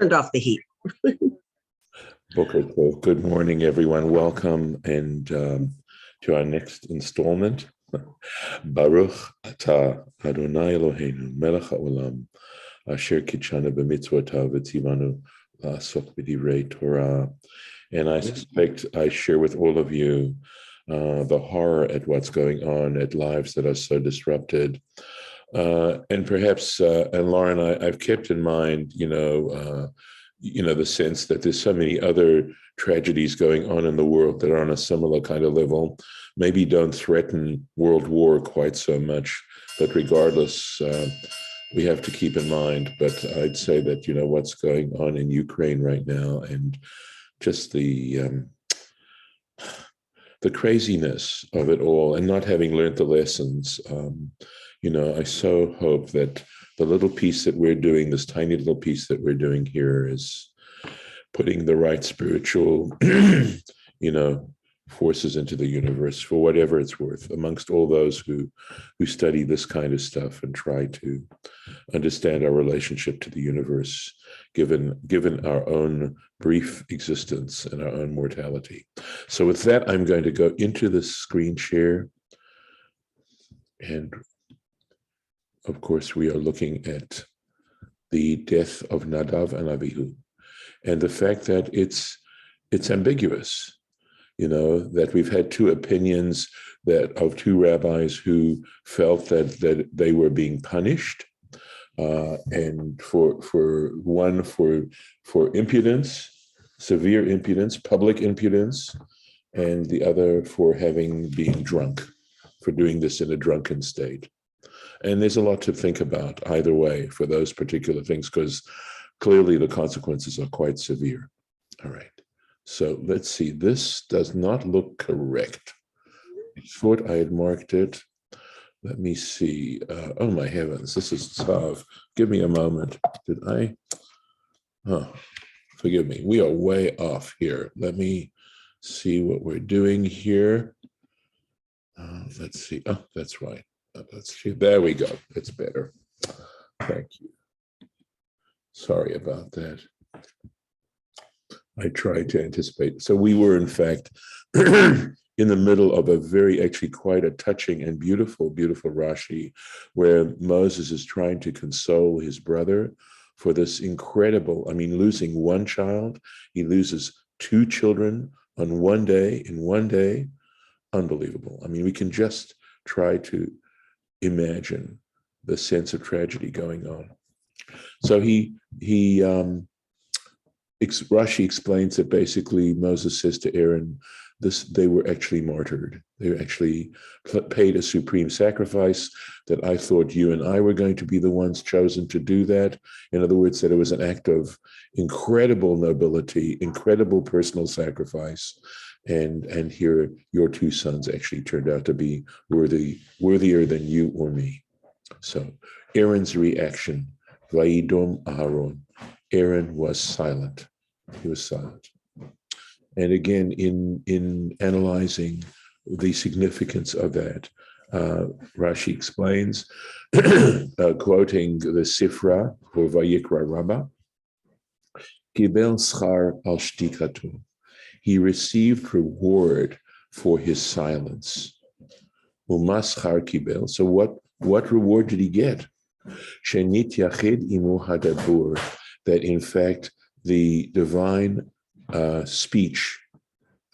turned off the heat. Boker Tov. Good morning, everyone. Welcome and to our next installment. Baruch Atah Adonai Eloheinu Melech HaOlam Asher Kitshanu b'mitzvotav v'tzivanu la'asok b'divrei Torah. And I suspect I share with all of you the horror at what's going on, at lives that are so disrupted. And perhaps, and Lauren, I've kept in mind, the sense that there's so many other tragedies going on in the world that are on a similar kind of level, maybe don't threaten world war quite so much, but regardless, we have to keep in mind. But I'd say that, what's going on in Ukraine right now and just the craziness of it all and not having learned the lessons, I so hope that the little piece that we're doing, this tiny little piece that we're doing here is putting the right spiritual, forces into the universe for whatever it's worth, amongst all those who study this kind of stuff and try to understand our relationship to the universe, given our own brief existence and our own mortality. So with that, I'm going to go into the screen share. And of course, we are looking at the death of Nadav and Avihu, and the fact that it's ambiguous, that we've had two opinions of two rabbis who felt that they were being punished, and for one for impudence, severe impudence, public impudence, and the other for having been drunk, for doing this in a drunken state. And there's a lot to think about either way for those particular things, because clearly the consequences are quite severe. All right. So let's see. This does not look correct. I thought I had marked it. Let me see. Oh, my heavens. This is tough. Give me a moment. Did I? Oh, forgive me. We are way off here. Let me see what we're doing here. Let's see. Oh, that's right. Let's see. There we go. It's better. Thank you. Sorry about that. I tried to anticipate. So we were, in fact, in the middle of actually quite a touching and beautiful, beautiful Rashi, where Moses is trying to console his brother for this incredible, losing one child. He loses two children in one day. Unbelievable. We can just try to imagine the sense of tragedy going on. So Rashi explains that basically Moses says to Aaron, they were actually martyred. They were actually paid a supreme sacrifice, that I thought you and I were going to be the ones chosen to do that. In other words, that it was an act of incredible nobility, incredible personal sacrifice. And here your two sons actually turned out to be worthier than you or me. So Aaron's reaction, Vayidom Aharon, Aaron was silent. He was silent. And again, in analyzing the significance of that, Rashi explains, quoting the Sifra for Vayikra Rabbah, Kibel schar al shtikatu. He received reward for his silence. Umaschar kibel. So what reward did he get? Shenit yachid imu hadabur. That in fact the divine speech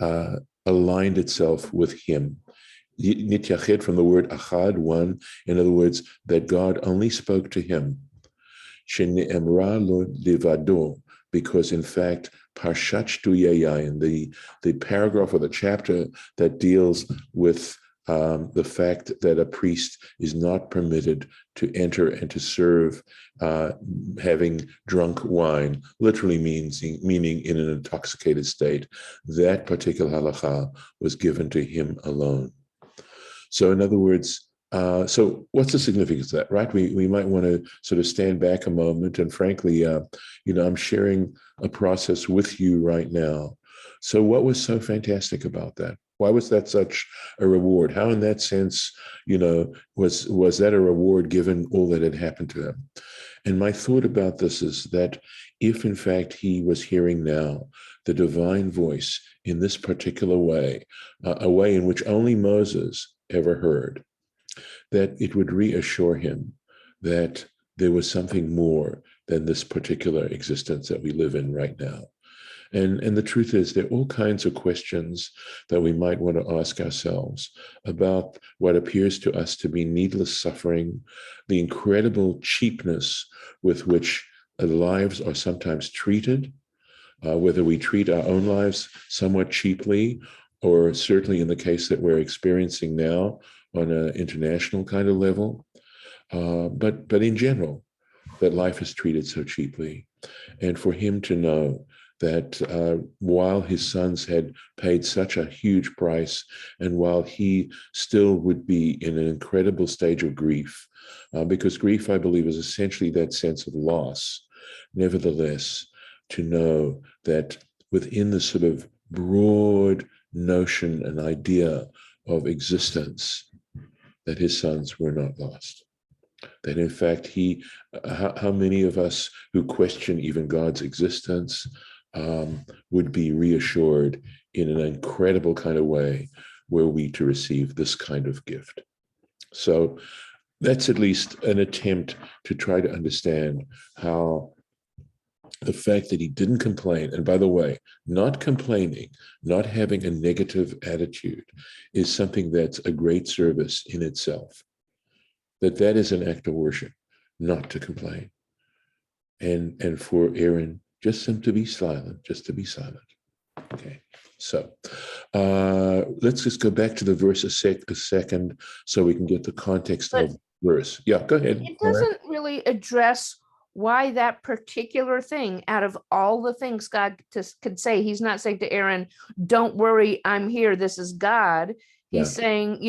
aligned itself with him. Nit yachid from the word achad, one. In other words, that God only spoke to him. Shene'emra lo levado. Because in fact, Parsha Yayin, the paragraph or the chapter that deals with the fact that a priest is not permitted to enter and to serve having drunk wine, literally meaning in an intoxicated state. That particular halacha was given to him alone. So in other words, so what's the significance of that, right? We might want to sort of stand back a moment, and frankly, I'm sharing a process with you right now. So what was so fantastic about that? Why was that such a reward? How in that sense, was that a reward given all that had happened to him? And my thought about this is that if in fact he was hearing now the divine voice in this particular way, a way in which only Moses ever heard, that it would reassure him that there was something more than this particular existence that we live in right now. And the truth is, there are all kinds of questions that we might want to ask ourselves about what appears to us to be needless suffering, the incredible cheapness with which lives are sometimes treated, whether we treat our own lives somewhat cheaply, or certainly in the case that we're experiencing now on an international kind of level, but in general, that life is treated so cheaply. And for him to know that while his sons had paid such a huge price, and while he still would be in an incredible stage of grief, because grief, I believe, is essentially that sense of loss, nevertheless, to know that within the sort of broad notion and idea of existence, that his sons were not lost. That in fact, how many of us who question even God's existence would be reassured in an incredible kind of way were we to receive this kind of gift. So that's at least an attempt to try to understand how the fact that he didn't complain, and by the way, not complaining, not having a negative attitude, is something that's a great service in itself. That is an act of worship, not to complain. And for Aaron, just to be silent, just to be silent. Okay, so let's just go back to the verse a second so we can get the context of the verse. Yeah, go ahead. It doesn't really address why that particular thing, out of all the things God could say, he's not saying to Aaron, don't worry, I'm here, this is God. He's saying,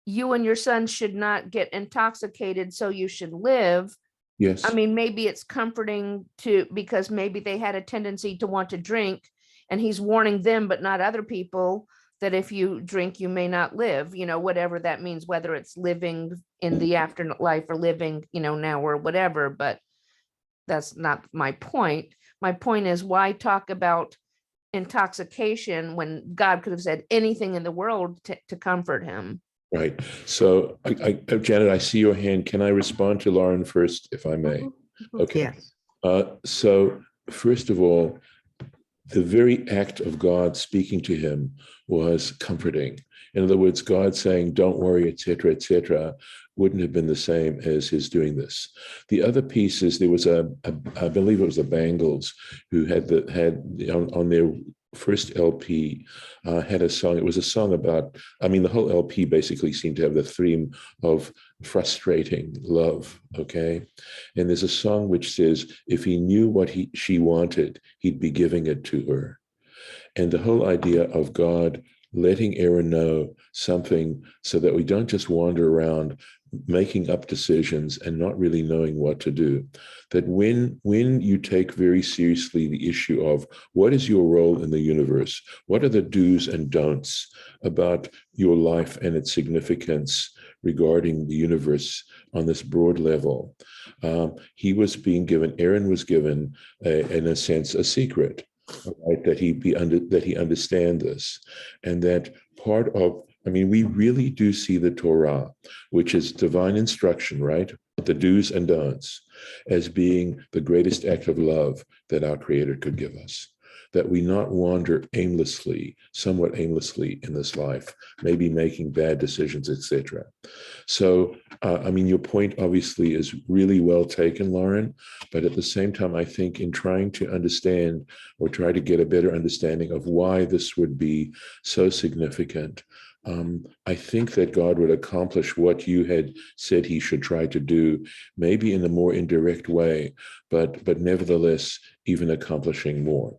you and your son should not get intoxicated, so you should live. Yes. I mean, maybe it's comforting because maybe they had a tendency to want to drink, and he's warning them, but not other people, that if you drink, you may not live, whatever that means, whether it's living in the afterlife or living, now or whatever, but that's not my point. My point is, why talk about intoxication when God could have said anything in the world to comfort him? Right. So, Janet, I see your hand. Can I respond to Lauren first, if I may? Okay. Yes. So, first of all, the very act of God speaking to him was comforting. In other words, God saying, don't worry, et cetera, wouldn't have been the same as his doing this. The other piece is there was I believe it was the Bangles who had on their first LP had a song. It was a song about, the whole LP basically seemed to have the theme of frustrating love, okay? And there's a song which says, if he knew what she wanted, he'd be giving it to her. And the whole idea of God letting Aaron know something so that we don't just wander around making up decisions and not really knowing what to do. That when you take very seriously the issue of what is your role in the universe, what are the do's and don'ts about your life and its significance regarding the universe on this broad level, Aaron was given, in a sense, a secret. Right, that he understand this, and that part of, we really do see the Torah, which is divine instruction, right? The do's and don'ts, as being the greatest act of love that our Creator could give us. That we not wander somewhat aimlessly in this life, maybe making bad decisions, etc. So, your point obviously is really well taken, Lauren, but at the same time, I think in trying to understand or try to get a better understanding of why this would be so significant, I think that God would accomplish what you had said he should try to do, maybe in a more indirect way, but nevertheless, even accomplishing more.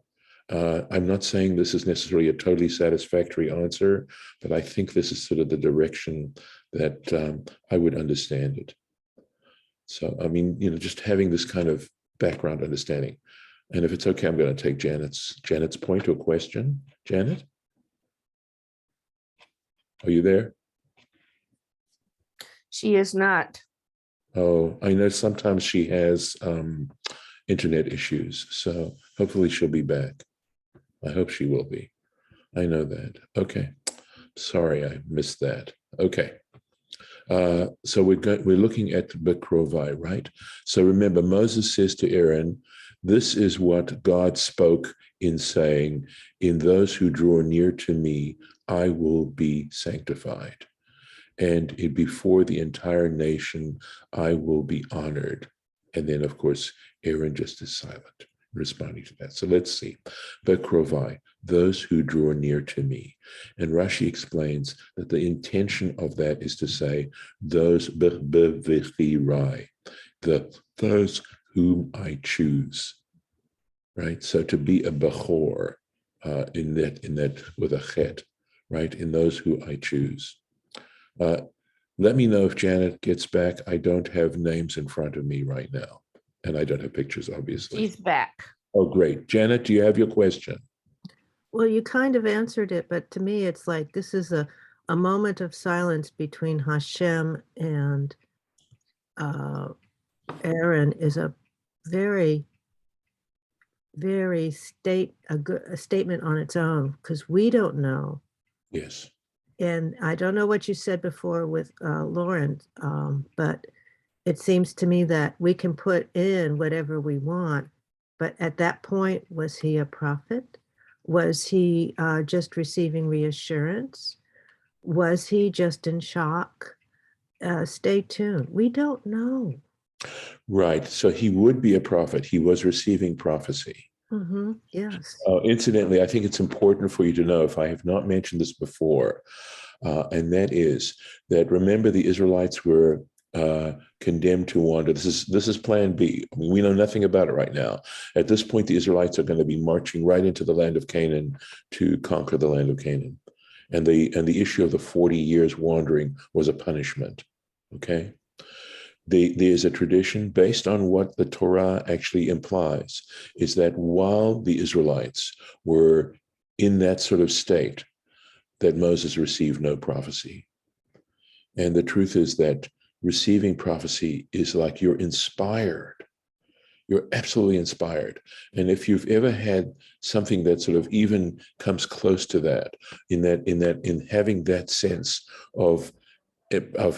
I'm not saying this is necessarily a totally satisfactory answer, but I think this is sort of the direction that I would understand it. So, just having this kind of background understanding. And if it's okay, I'm going to take Janet's point or question. Janet? Are you there? She is not. Oh, I know sometimes she has internet issues, so hopefully she'll be back. I hope she will be. I know that. Okay. Sorry, I missed that. Okay. So we're looking at Bekrovai, right? So remember, Moses says to Aaron, "This is what God spoke in saying, in those who draw near to me, I will be sanctified. And before the entire nation, I will be honored." And then, of course, Aaron just is silent, responding to that. So let's see. Bekrovai, those who draw near to me. And Rashi explains that the intention of that is to say, those bevichirai, those whom I choose, right? So to be a bechor, in that with a chet, right? In those who I choose. Uh, Let me know if Janet gets back. I don't have names in front of me right now, and I don't have pictures, obviously. She's back. Oh, great. Janet, do you have your question? Well, you kind of answered it, but to me, it's like this is a moment of silence between Hashem and Aaron is a very, very a statement on its own because we don't know. Yes. And I don't know what you said before with Lauren, but it seems to me that we can put in whatever we want. But at that point, was he a prophet? Was he just receiving reassurance? Was he just in shock? Stay tuned. We don't know. Right. So he would be a prophet. He was receiving prophecy. Yes. Incidentally, I think it's important for you to know, if I have not mentioned this before, and that is that, remember, the Israelites were condemned to wander. This is plan B. I mean, we know nothing about it right now. At this point, the Israelites are going to be marching right into the land of Canaan to conquer the land of Canaan. And the issue of the 40 years wandering was a punishment. Okay. There's a tradition based on what the Torah actually implies, is that while the Israelites were in that sort of state, that Moses received no prophecy. And the truth is that receiving prophecy is like you're inspired. You're absolutely inspired. And if you've ever had something that sort of even comes close to that, in having that sense of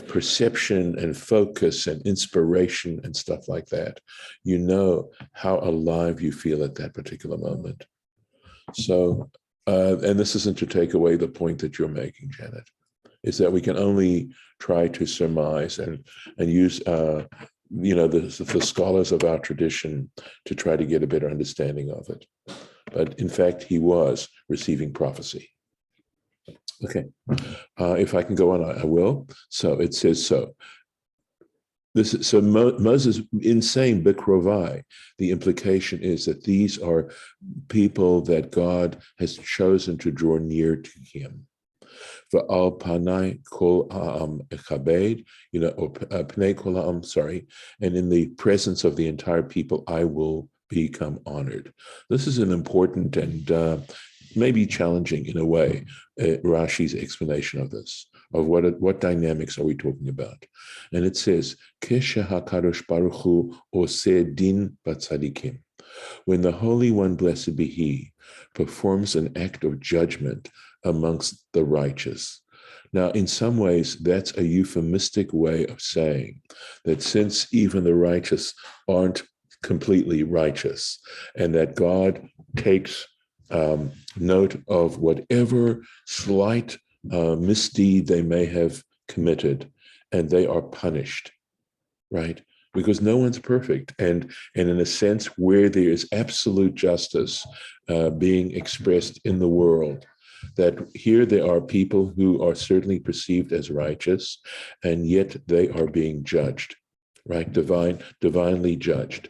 perception and focus and inspiration and stuff like that, you know how alive you feel at that particular moment. So, and this isn't to take away the point that you're making, Janet, is that we can only try to surmise and use the scholars of our tradition to try to get a better understanding of it. But in fact, he was receiving prophecy. Okay, if I can go on, I will. So it says so. Moses, in saying Bikrovai, the implication is that these are people that God has chosen to draw near to him. V'al panai kol ha'am echabed, or pnei kol ha'am, sorry, and in the presence of the entire people, I will become honored. This is an important and maybe challenging in a way, Rashi's explanation of this, of what dynamics are we talking about. And it says, Keshe HaKadosh Baruch Hu oseh din batzadikim. When the Holy One, blessed be He, performs an act of judgment amongst the righteous. Now, in some ways, that's a euphemistic way of saying that since even the righteous aren't completely righteous, and that God takes note of whatever slight misdeed they may have committed, and they are punished, right? Because no one's perfect. And in a sense, where there is absolute justice being expressed in the world, that here there are people who are certainly perceived as righteous, and yet they are being judged, right? Divinely judged.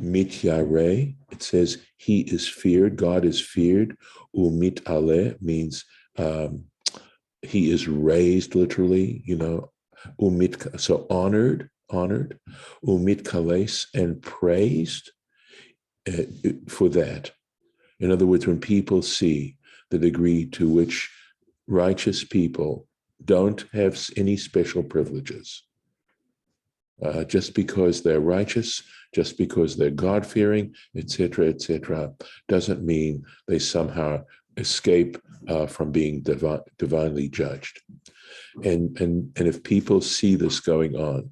Mityare, it says he is feared, God is feared. Umit ale means he is raised, literally, umit, so honored, umit kales, and praised for that. In other words, when people see the degree to which righteous people don't have any special privileges, Just because they're righteous, just because they're God-fearing, etc., doesn't mean they somehow escape from being divinely judged. And if people see this going on,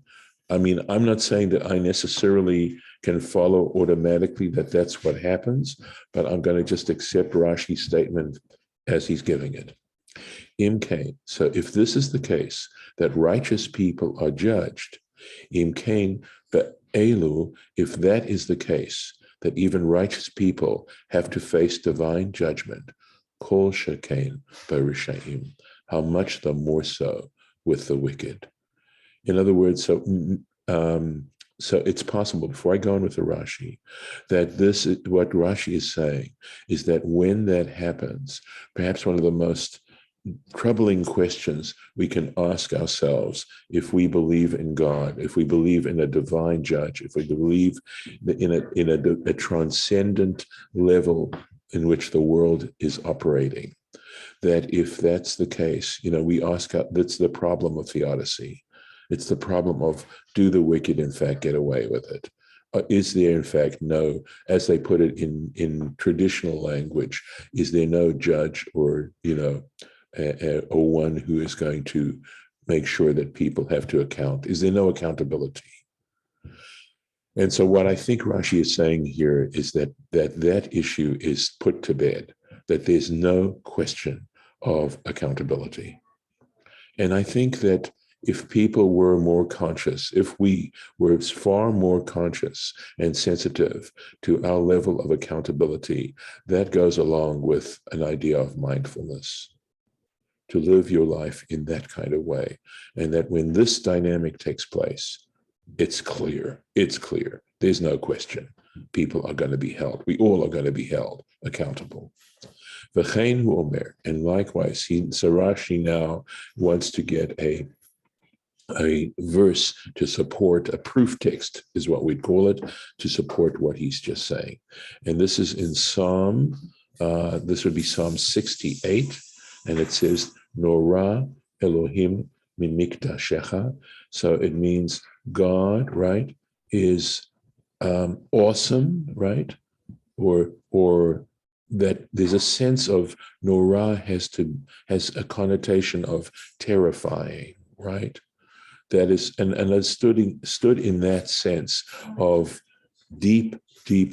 I mean, I'm not saying that I necessarily can follow automatically that that's what happens, but I'm going to just accept Rashi's statement as he's giving it. Imkain. So if this is the case, that righteous people are judged, Imkain be'elu, if that is the case, that even righteous people have to face divine judgment, kol shekain b'rishaim, how much the more so with the wicked. In other words, so it's possible, before I go on with the Rashi, that this is what Rashi is saying, is that when that happens, perhaps one of the most troubling questions we can ask ourselves, if we believe in God, if we believe in a divine judge, if we believe in a transcendent level in which the world is operating, that if that's the case, we ask, that's the problem of theodicy. It's the problem of, do the wicked in fact get away with it? Is there in fact no, as they put it in traditional language, is there no judge or one who is going to make sure that people have to account? Is there no accountability? And so what I think Rashi is saying here is that issue is put to bed, that there's no question of accountability. And I think that if people were more conscious, if we were far more conscious and sensitive to our level of accountability, that goes along with an idea of mindfulness, to live your life in that kind of way. And that when this dynamic takes place, it's clear. There's no question. People are going to be held. We all are going to be held accountable. And likewise, Rashi now wants to get a verse to support, a proof text is what we'd call it, to support what he's just saying. And this is in this would be Psalm 68, and it says, Norah Elohim min mikdashecha. So it means God, right, is awesome, right? Or that there's a sense of Norah has a connotation of terrifying, right? That is, and I stood in that sense of deep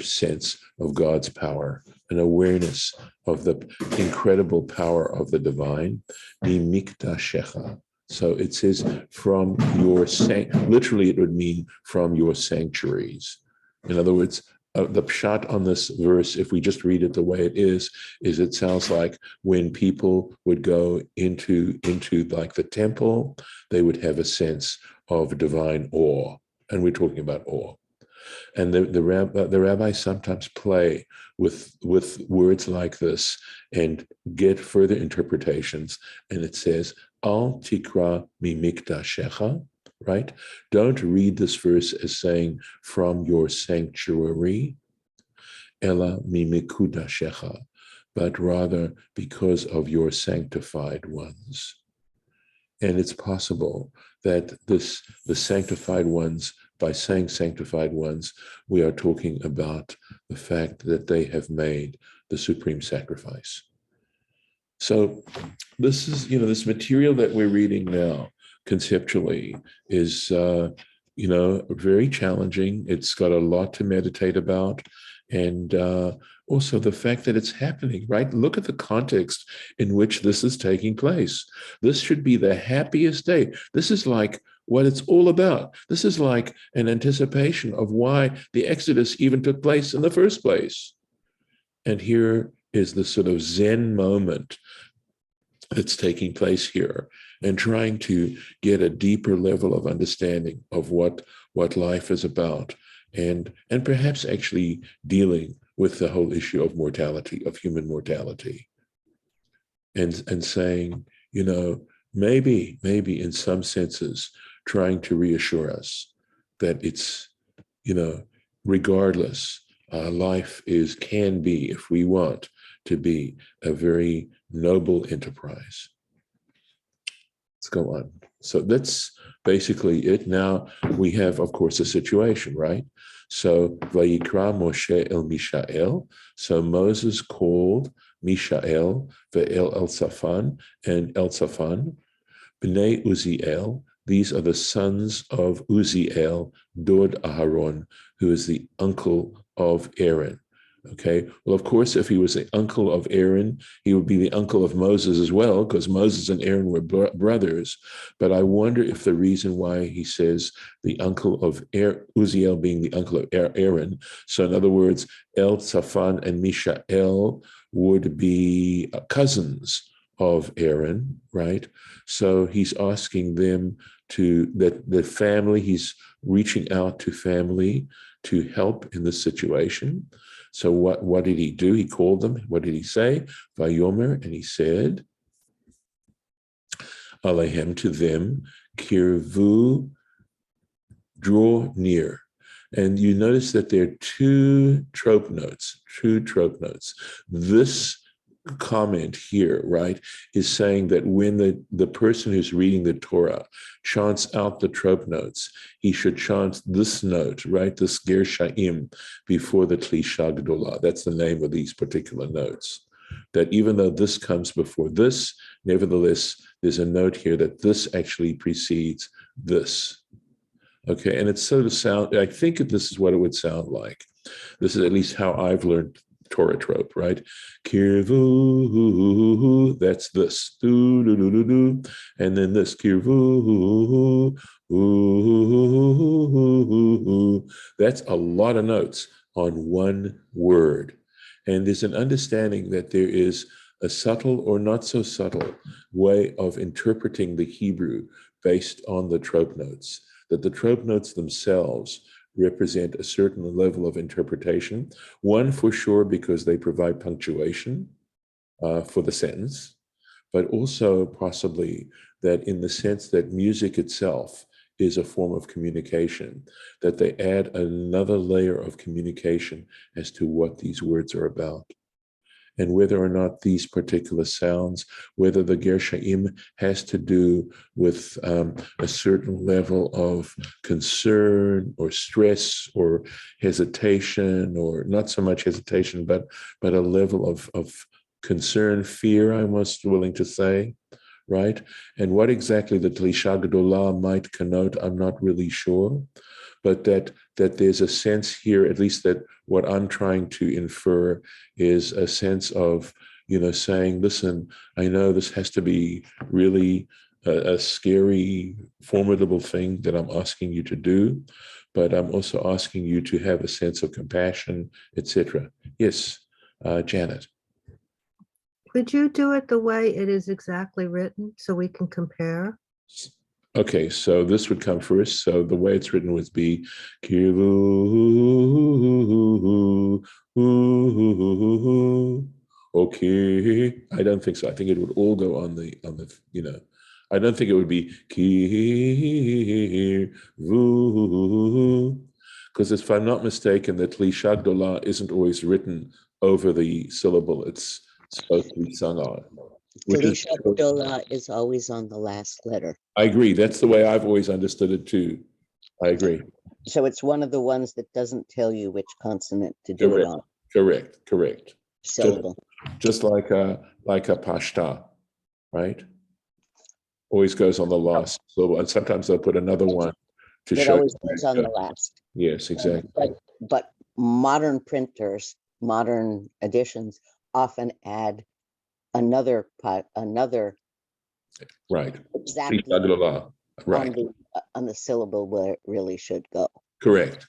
sense of God's power, an awareness of the incredible power of the divine. Mikdashecha. So it says from your literally it would mean from your sanctuaries. In other words, the pshat on this verse, if we just read it the way it is it sounds like when people would go into like the temple, they would have a sense of divine awe, and we're talking about awe. And the rabbis sometimes play with words like this and get further interpretations. And it says, Al tikra mi mikdashecha, right? Don't read this verse as saying from your sanctuary, ela mi mikudashecha, but rather because of your sanctified ones. And it's possible that the sanctified ones, by saying sanctified ones, we are talking about the fact that they have made the supreme sacrifice. So this is, this material that we're reading now conceptually is, very challenging. It's got a lot to meditate about. And also the fact that it's happening, right? Look at the context in which this is taking place. This should be the happiest day. This is like what it's all about. This is like an anticipation of why the Exodus even took place in the first place. And here is the sort of Zen moment that's taking place here, and trying to get a deeper level of understanding of what life is about, and perhaps actually dealing with the whole issue of mortality, of human mortality, and saying, maybe in some senses, trying to reassure us that it's, regardless, life can be, if we want to be, a very noble enterprise. Let's go on. So that's basically it. Now we have, of course, a situation, right? So Vayikra Moshe el Mishael. So Moses called Mishael, Ve'el El Safan, and El Safan, Bnei Uziel. These are the sons of Uziel, Dod Aharon, who is the uncle of Aaron. Okay, well, of course, if he was the uncle of Aaron, he would be the uncle of Moses as well, because Moses and Aaron were brothers. But I wonder if the reason why he says the uncle of Uziel being the uncle of Aaron, so in other words, El Safan and Mishael would be cousins of Aaron, right? So he's asking them that the family, he's reaching out to family to help in this situation. So what did he do? He called them. What did he say? Vayomer, and he said, Alehem, to them, Kirvu, draw near. And you notice that there are two trope notes. This comment here, right, is saying that when the person who's reading the Torah chants out the trope notes, he should chant this note, right, this ger sha'im, before the Tlisha Gdolah. That's the name of these particular notes. That even though this comes before this, nevertheless, there's a note here that this actually precedes this. Okay, and it's so to sound, I think this is what it would sound like. This is at least how I've learned Torah trope, right? Kirvu, that's this. Do, do, do, do, do. And then this kirvu, that's a lot of notes on one word. And there's an understanding that there is a subtle or not so subtle way of interpreting the Hebrew based on the trope notes, that the trope notes themselves represent a certain level of interpretation. One, for sure, because they provide punctuation for the sentence, but also possibly that in the sense that music itself is a form of communication, that they add another layer of communication as to what these words are about. And whether or not these particular sounds, whether the ger sha'im has to do with a certain level of concern or stress or hesitation, or not so much hesitation, but a level of concern, fear, I'm most willing to say, right? And what exactly the Tlisha Gdolah might connote, I'm not really sure. But that there's a sense here, at least that what I'm trying to infer is a sense of, saying, listen, I know this has to be really a scary, formidable thing that I'm asking you to do, but I'm also asking you to have a sense of compassion, etc. Yes, Janet. Could you do it the way it is exactly written so we can compare? Okay, so this would come first. So the way it's written would be Kivu. Okay, I don't think so. I think it would all go on the. I don't think it would be Kivu, because if I'm not mistaken, the Tlisha Gdolah isn't always written over the syllable. It's supposed to be sung on. Tlisha Gdolah is always on the last letter. I agree. That's the way I've always understood it too. I agree. So it's one of the ones that doesn't tell you which consonant to do it on. Correct. Syllable. Just like a pashta, right? Always goes on the last syllable, and sometimes they'll put another one to It show. always goes on the last. Yes, exactly. But modern printers, modern editions often add another right. exactly Right. on the syllable where it really should go. Correct.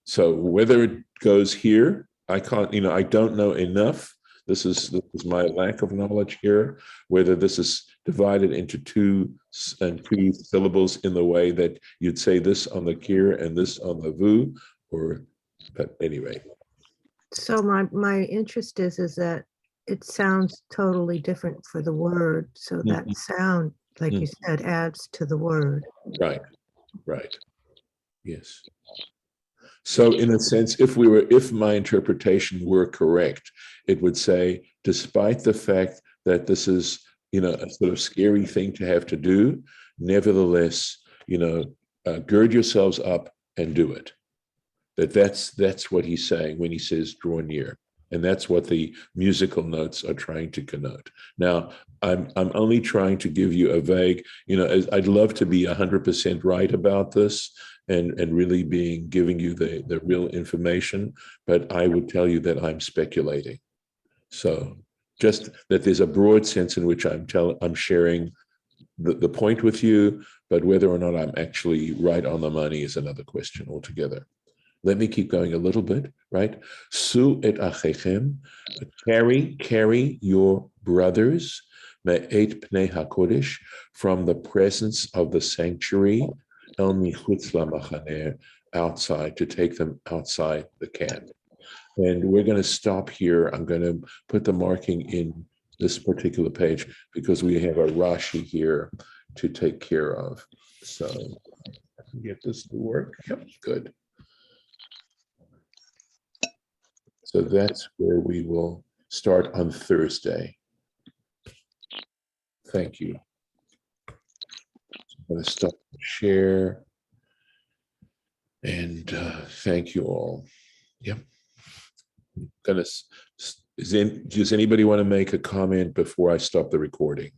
So whether it goes here, I can't, I don't know enough. This is my lack of knowledge here, whether this is divided into two syllables in the way that you'd say this on the kir and this on the vu, but anyway. So my interest is that it sounds totally different for the word. So that sound, like you said, adds to the word. Right. Yes. So in a sense, if my interpretation were correct, it would say, despite the fact that this is, a sort of scary thing to have to do, nevertheless, gird yourselves up and do it. That's what he's saying when he says draw near. And that's what the musical notes are trying to connote. Now, I'm only trying to give you a vague, I'd love to be 100% right about this and really giving you the real information, but I would tell you that I'm speculating. So just that there's a broad sense in which I'm sharing the point with you, but whether or not I'm actually right on the money is another question altogether. Let me keep going a little bit, right? Su et achechem, carry your brothers, me'et pnei hakodesh, from the presence of the sanctuary, el michutz lamachaneh, outside, to take them outside the camp. And we're going to stop here. I'm going to put the marking in this particular page because we have a Rashi here to take care of. So I can get this to work. Yep, good. So that's where we will start on Thursday. Thank you. I'm going to stop the share. And thank you all. Yep. Does anybody want to make a comment before I stop the recording?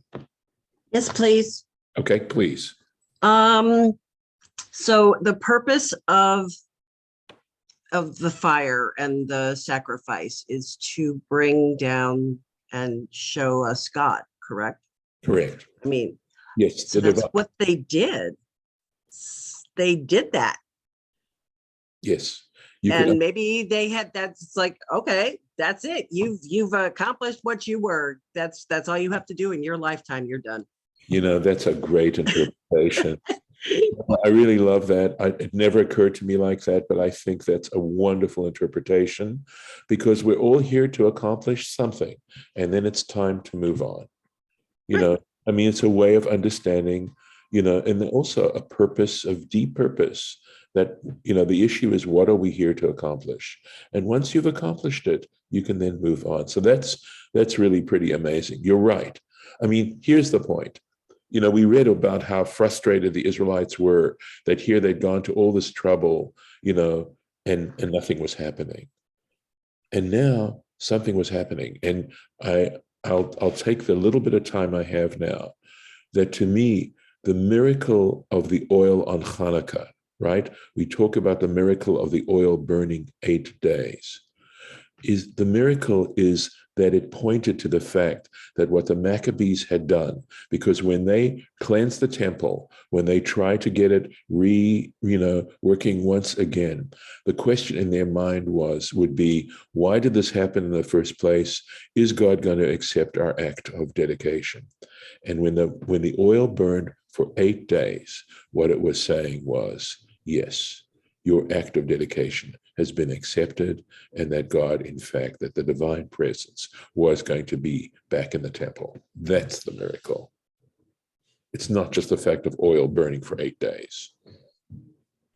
Yes, please. Okay, please. So the purpose of the fire and the sacrifice is to bring down and show us God, correct? Correct. I mean, Yes. so that's what they did. They did that. Yes. And maybe they had, that's like, okay, that's it. You've accomplished what you were. That's all you have to do in your lifetime. You're done. That's a great interpretation. I really love that. It never occurred to me like that, but I think that's a wonderful interpretation because we're all here to accomplish something, and then it's time to move on. It's a way of understanding, and also a purpose, of deep purpose that, the issue is, what are we here to accomplish? And once you've accomplished it, you can then move on. So that's really pretty amazing. You're right. Here's the point. We read about how frustrated the Israelites were that here they'd gone to all this trouble, and nothing was happening. And now something was happening. And I'll take the little bit of time I have now, that to me, the miracle of the oil on Hanukkah, right? We talk about the miracle of the oil burning 8 days. The miracle is that it pointed to the fact that what the Maccabees had done, because when they cleansed the temple, when they tried to get it working once again, the question in their mind would be, why did this happen in the first place? Is God going to accept our act of dedication? And when the oil burned for 8 days, what it was saying was, yes, your act of dedication has been accepted, and that God, in fact, that the divine presence was going to be back in the temple. That's the miracle. It's not just the fact of oil burning for 8 days.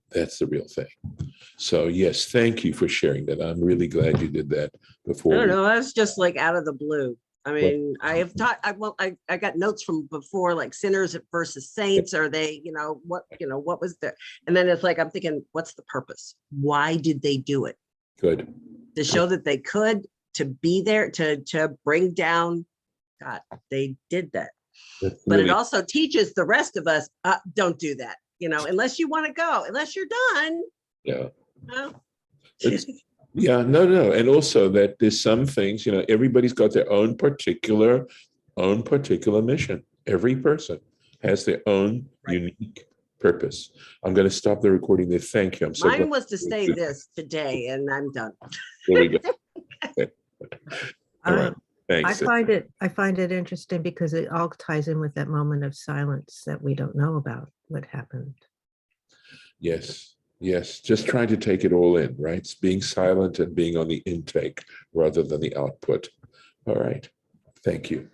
That's the real thing. So yes, thank you for sharing that. I'm really glad you did that before. I don't know. That's just like out of the blue. I have taught. I got notes from before, like sinners versus saints. Are they? What was there? And then it's like I'm thinking, what's the purpose? Why did they do it? Good. To show that they could, to be there, to bring down God. They did that. But it also teaches the rest of us, don't do that. Unless you want to go, unless you're done. Yeah. Well, yeah, no. And also that there's some things, everybody's got their own particular mission. Every person has their own unique purpose. I'm going to stop the recording there. Thank you. Mine was to say this today, and I'm done. There we go. Okay. All right. Thanks. I find it interesting because it all ties in with that moment of silence that we don't know about what happened. Yes. Just trying to take it all in, right? It's being silent and being on the intake rather than the output. All right. Thank you.